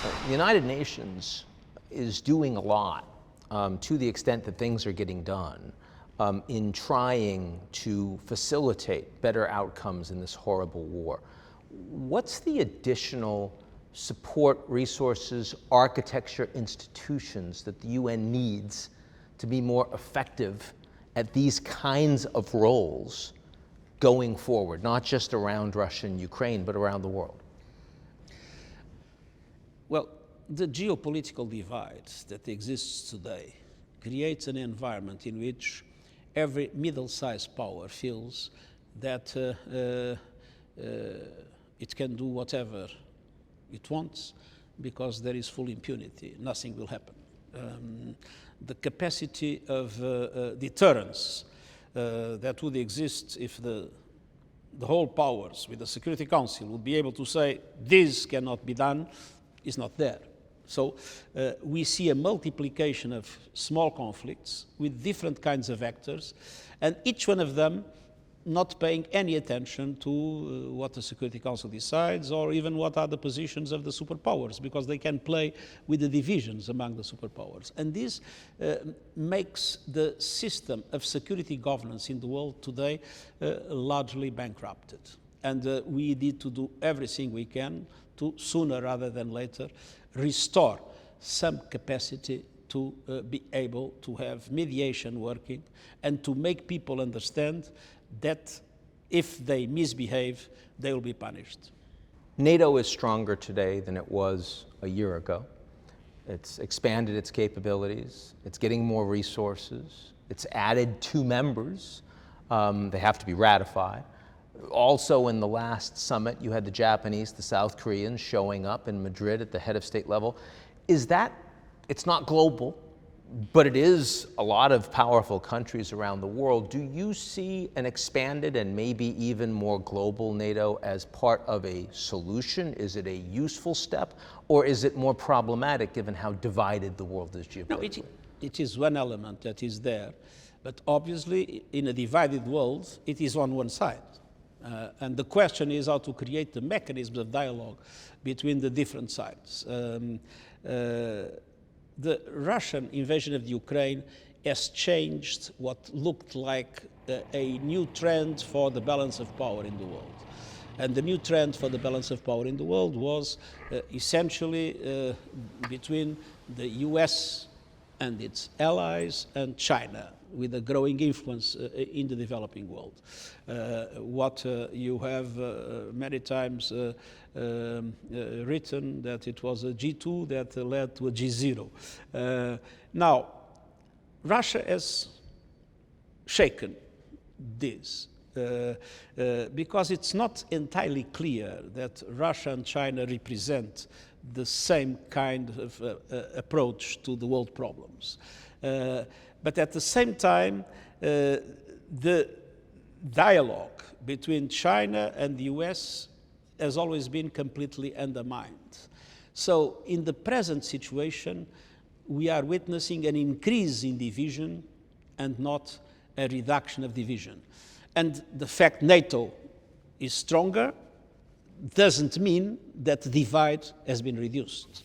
The United Nations is doing a lot to the extent that things are getting done in trying to facilitate better outcomes in this horrible war. What's the additional support, resources, architecture, institutions that the UN needs to be more effective at these kinds of roles going forward, not just around Russia and Ukraine, but around the world? Well, the geopolitical divide that exists today creates an environment in which every middle-sized power feels that it can do whatever it wants because there is full impunity. Nothing will happen. The capacity of deterrence that would exist if the whole powers with the Security Council would be able to say this cannot be done is not there. So we see a multiplication of small conflicts with different kinds of actors, and each one of them not paying any attention to what the Security Council decides or even what are the positions of the superpowers, because they can play with the divisions among the superpowers. And this makes the system of security governance in the world today largely bankrupted. And we need to do everything we can to, sooner rather than later, restore some capacity to be able to have mediation working and to make people understand that if they misbehave, they will be punished. NATO is stronger today than it was a year ago. It's expanded its capabilities. It's getting more resources. It's added 2 members. They have to be ratified. Also, in the last summit, you had the Japanese, the South Koreans showing up in Madrid at the head of state level. Is that, it's not global, but it is a lot of powerful countries around the world. Do you see an expanded and maybe even more global NATO as part of a solution? Is it a useful step, or is it more problematic given how divided the world is geopolitically? No, it is one element that is there, but obviously in a divided world, it is on one side. And the question is how to create the mechanisms of dialogue between the different sides. The Russian invasion of the Ukraine has changed what looked like a new trend for the balance of power in the world. And the new trend for the balance of power in the world was essentially between the US and its allies and China, with a growing influence in the developing world. What you have many times written that it was a G2 that led to a G0. Now, Russia has shaken this because it's not entirely clear that Russia and China represent the same kind of approach to the world problems. But at the same time, the dialogue between China and the US has always been completely undermined. So in the present situation, we are witnessing an increase in division and not a reduction of division. And the fact NATO is stronger doesn't mean that the divide has been reduced.